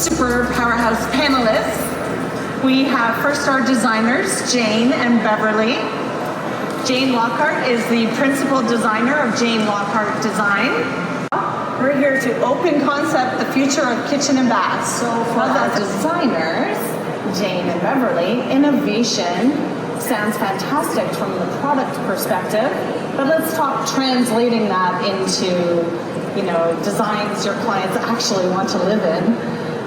super powerhouse panelists. We have first our designers, Jane and Beverley. Jane Lockhart is the principal designer of Jane Lockhart Design. We're here to open concept the future of kitchen and bath. So for our designers, Jane and Beverley, innovation sounds fantastic from the product perspective, but let's talk translating that into, designs your clients actually want to live in.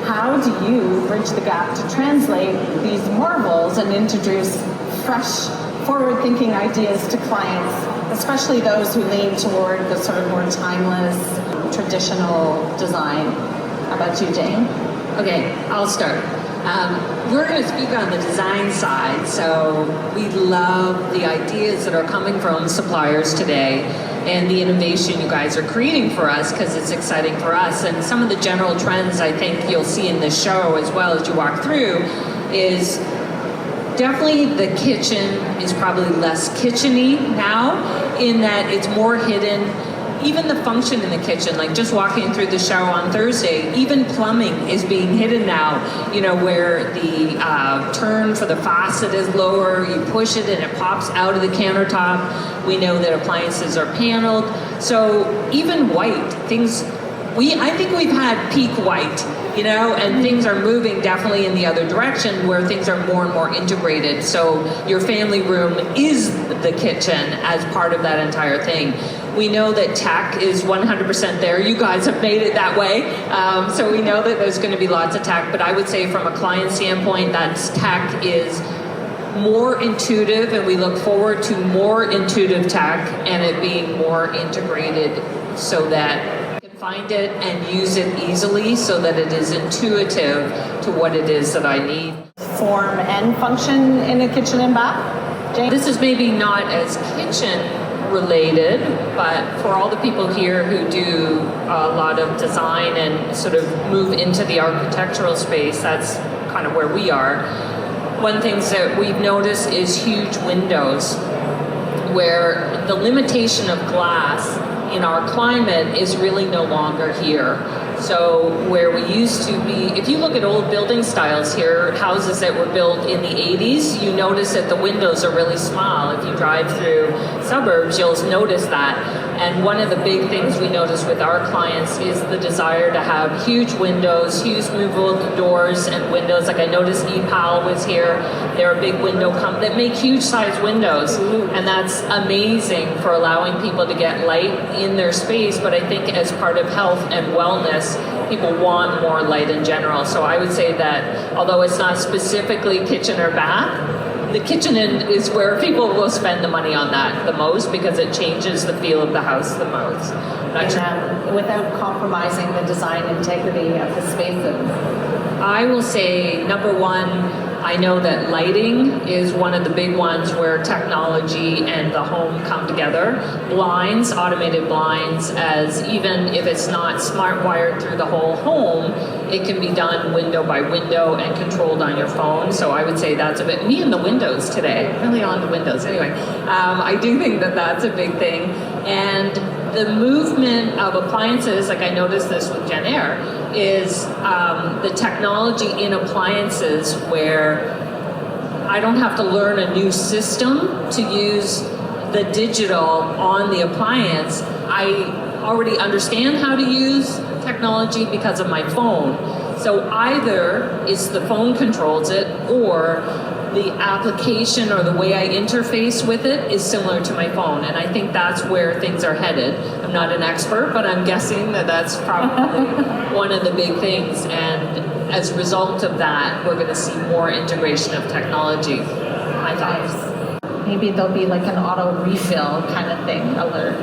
How do you bridge the gap to translate these marvels and introduce fresh, forward-thinking ideas to clients, especially those who lean toward the sort of more timeless, traditional design? How about you, Jane? Okay, I'll start. We're going to speak on the design side, so we love the ideas that are coming from suppliers today and the innovation you guys are creating for us, because it's exciting for us. And some of the general trends I think you'll see in this show as well as you walk through is definitely the kitchen is probably less kitchen-y now, in that it's more hidden. Even the function in the kitchen, like just walking through the show on Thursday, even plumbing is being hidden now, where the turn for the faucet is lower, you push it and it pops out of the countertop. We know that appliances are paneled. So even white, I think we've had peak white, and things are moving definitely in the other direction where things are more and more integrated. So your family room is the kitchen as part of that entire thing. We know that tech is 100% there. You guys have made it that way. So we know that there's going to be lots of tech, but I would say from a client standpoint, that tech is more intuitive, and we look forward to more intuitive tech and it being more integrated so that I can find it and use it easily so that it is intuitive to what it is that I need. Form and function in a kitchen and bath? Jane? This is maybe not as kitchen related, but for all the people here who do a lot of design and sort of move into the architectural space, that's kind of where we are. One thing that we've noticed is huge windows, where the limitation of glass in our climate is really no longer here. So where we used to be, if you look at old building styles here, houses that were built in the 80s, you notice that the windows are really small. If you drive through suburbs, you'll notice that. And one of the big things we notice with our clients is the desire to have huge windows, huge movable doors and windows. Like I noticed EPAL was here. They're a big window company that make huge size windows. And that's amazing for allowing people to get light in their space. But I think as part of health and wellness, people want more light in general. So I would say that although it's not specifically kitchen or bath, the kitchen is where people will spend the money on that the most, because it changes the feel of the house the most. Without compromising the design integrity of the spaces. I will say, number one, I know that lighting is one of the big ones where technology and the home come together. Blinds, automated blinds, as even if it's not smart wired through the whole home, it can be done window by window and controlled on your phone. So I would say that's a bit, me and the windows today, really on the windows. Anyway, I do think that that's a big thing. And the movement of appliances, like I noticed this with Jen Air, is the technology in appliances where I don't have to learn a new system to use the digital on the appliance. I already understand how to use technology because of my phone. So either it's the phone controls it, or the application or the way I interface with it is similar to my phone. And I think that's where things are headed. I'm not an expert, but I'm guessing that that's probably one of the big things. And as a result of that, we're going to see more integration of technology. My thoughts. Maybe there'll be like an auto refill kind of thing alert.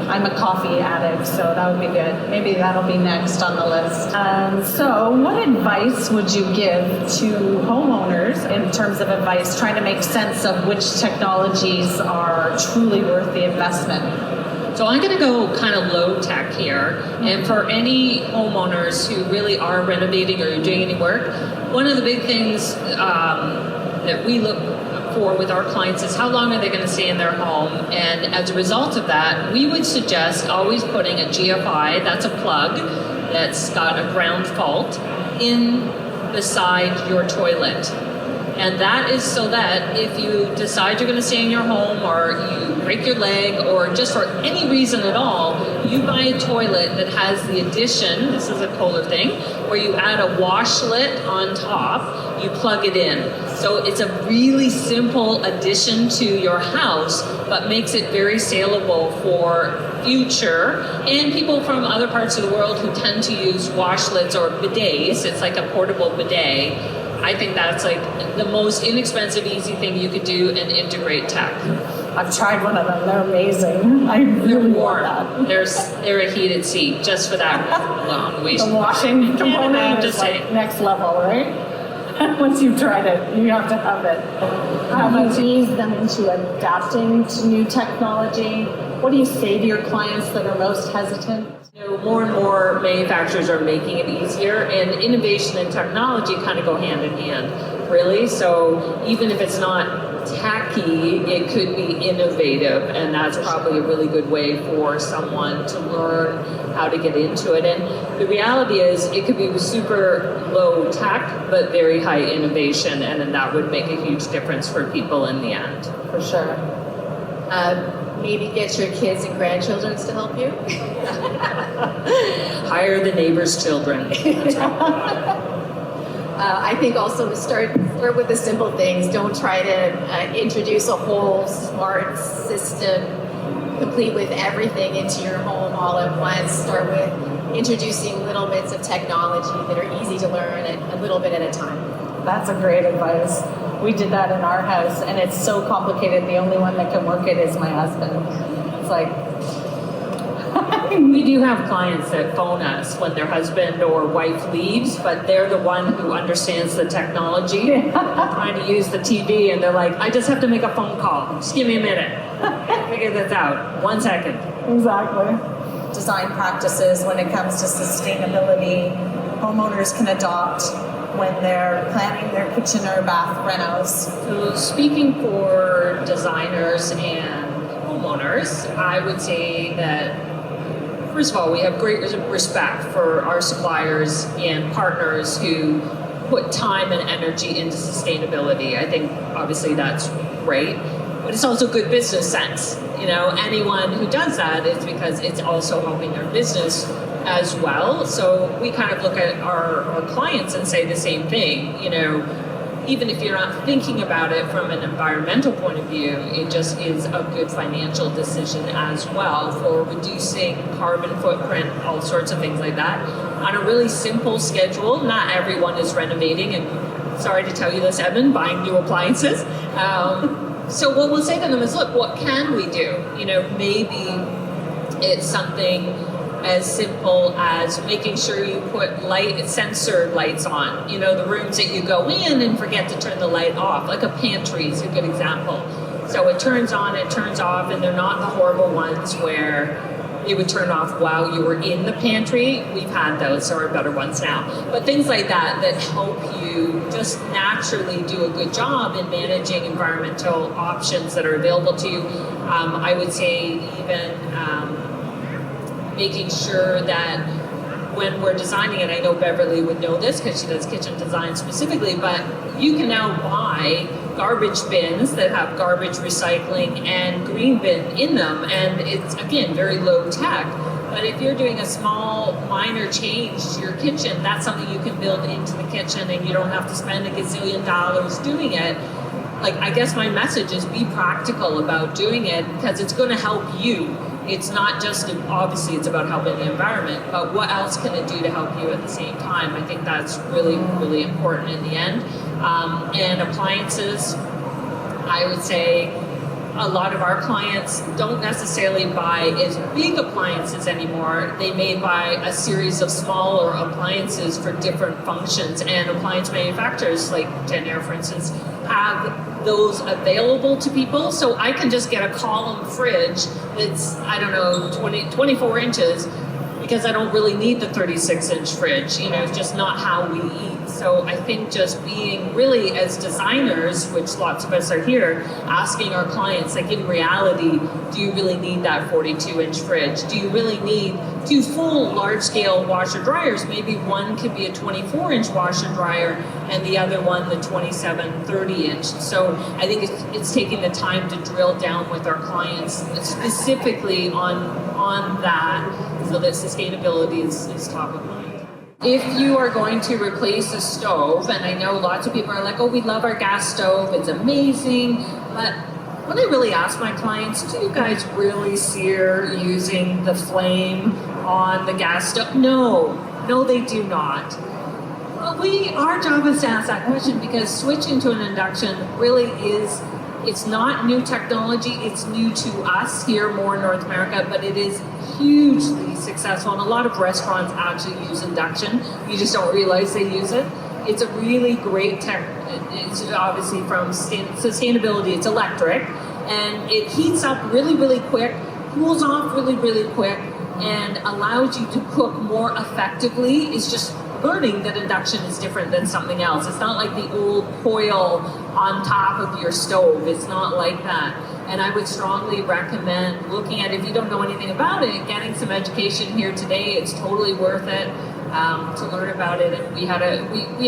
I'm a coffee addict, so that would be good. Maybe that'll be next on the list. So what advice would you give to homeowners in terms of advice, trying to make sense of which technologies are truly worth the investment? So I'm going to go kind of low tech here. And for any homeowners who really are renovating or doing any work, one of the big things that we look for with our clients is how long are they going to stay in their home. And as a result of that, we would suggest always putting a GFI, that's a plug that's got a ground fault, in beside your toilet. And that is so that if you decide you're going to stay in your home, or you break your leg, or just for any reason at all, you buy a toilet that has the addition, this is a Kohler thing, where you add a washlet on top, you plug it in. So it's a really simple addition to your house, but makes it very saleable for future and people from other parts of the world who tend to use washlets or bidets. It's like a portable bidet. I think that's like the most inexpensive, easy thing you could do and integrate tech. I've tried one of them. They're amazing. I really Warm. love that. They're a heated seat just for that alone. The washing component is like next level, right? Once you've tried it, you have to have it. How do you ease them into adapting to new technology? What do you say to your clients that are most hesitant? You know, more and more manufacturers are making it easier, and innovation and technology kind of go hand in hand, really. So even if it's not tacky, it could be innovative, and that's probably a really good way for someone to learn how to get into it. And the reality is it could be super low tech, but very high innovation, and then that would make a huge difference for people in the end. For sure. Maybe get your kids and grandchildren to help you. Hire the neighbor's children. That's right. I think also start with the simple things. Don't try to introduce a whole smart system complete with everything into your home all at once. Start with introducing little bits of technology that are easy to learn a little bit at a time. That's a great advice. We did that in our house, and it's so complicated. The only one that can work it is my husband. It's like... We do have clients that phone us when their husband or wife leaves, but they're the one who understands the technology. Trying to use the TV, and they're like, I just have to make a phone call. Just give me a minute. Figure this out. 1 second. Exactly. Design practices when it comes to sustainability, homeowners can adopt when they're planning their kitchen or bath renos. So speaking for designers and homeowners, I would say that, first of all, we have great respect for our suppliers and partners who put time and energy into sustainability. I think obviously that's great, but it's also good business sense. You know, anyone who does that is because it's also helping their business as well. So we kind of look at our clients and say the same thing. You know, even if you're not thinking about it from an environmental point of view, it just is a good financial decision as well for reducing carbon footprint, all sorts of things like that. On a really simple schedule, not everyone is renovating, and sorry to tell you this, Edmond, buying new appliances. So what we'll say to them is, look, what can we do? You know, maybe it's something as simple as making sure you put sensor lights on. You know, the rooms that you go in and forget to turn the light off, like a pantry is a good example. So it turns on, it turns off, and they're not the horrible ones where it would turn off while you were in the pantry. We've had those, so are better ones now. But things like that help you just naturally do a good job in managing environmental options that are available to you. I would say even making sure that when we're designing it, I know Beverley would know this because she does kitchen design specifically, but you can now buy garbage bins that have garbage recycling and green bin in them, and it's, again, very low tech. But if you're doing a small, minor change to your kitchen, that's something you can build into the kitchen, and you don't have to spend a gazillion dollars doing it. Like, I guess my message is be practical about doing it because it's going to help you. It's not just, obviously it's about helping the environment, but what else can it do to help you at the same time? I think that's really, really important in the end. And appliances, I would say a lot of our clients don't necessarily buy as big appliances anymore. They may buy a series of smaller appliances for different functions, and appliance manufacturers like Jenn-Air, for instance, have those available to people. So I can just get a column fridge that's, I don't know, 24 inches because I don't really need the 36-inch fridge. You know, it's just not how we eat. So I think just being really, as designers, which lots of us are here, asking our clients, like, in reality, do you really need that 42-inch fridge? Do you really need two full large-scale washer dryers? Maybe one could be a 24-inch washer dryer and the other one the 27-30-inch. So I think it's taking the time to drill down with our clients specifically on that, so that sustainability is top of mind. If you are going to replace a stove, and I know lots of people are like, oh, we love our gas stove, it's amazing, but when I really ask my clients, do you guys really sear using the flame on the gas stove? No, they do not. Well, our job is to ask that question, because switching to an induction really is, it's not new technology, it's new to us here more in North America, but it is hugely successful, and a lot of restaurants actually use induction. You just don't realize they use it. It's a really great tech. It's obviously from sustainability, it's electric, and it heats up really, really quick, cools off really, really quick, and allows you to cook more effectively. It's just learning that induction is different than something else. It's not like the old coil on top of your stove. It's not like that. And I would strongly recommend looking at, if you don't know anything about it, getting some education here today. It's totally worth it to learn about it. And we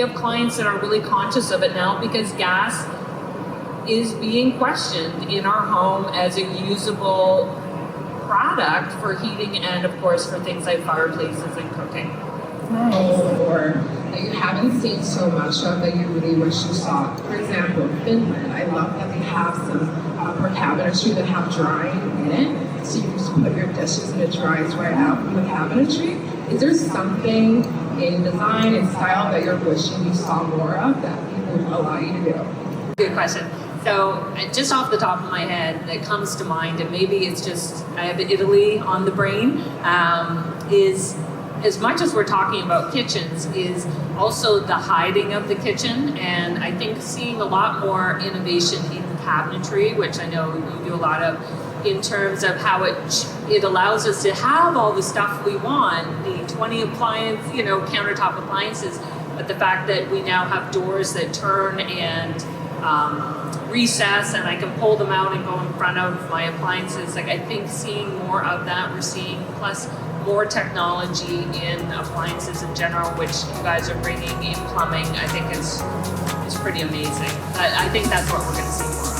have clients that are really conscious of it now, because gas is being questioned in our home as a usable product for heating and, of course, for things like fireplaces and cooking. Or that you haven't seen so much of that you really wish you saw. For example, Finland, I love that they have some for cabinetry that have drying in it, so you can just put your dishes and it dries right out from the cabinetry. Is there something in design and style that you're wishing you saw more of that people will allow you to do? Good question. So just off the top of my head, that comes to mind, and maybe it's just, I have Italy on the brain, is, as much as we're talking about kitchens, is also the hiding of the kitchen. And I think seeing a lot more innovation in cabinetry, which I know you do a lot of, in terms of how it allows us to have all the stuff we want, the 20 appliance, countertop appliances, but the fact that we now have doors that turn and recess, and I can pull them out and go in front of my appliances. Like, I think seeing more of that, we're seeing, plus more technology in appliances in general, which you guys are bringing in plumbing, I think is pretty amazing. I think that's what we're going to see more.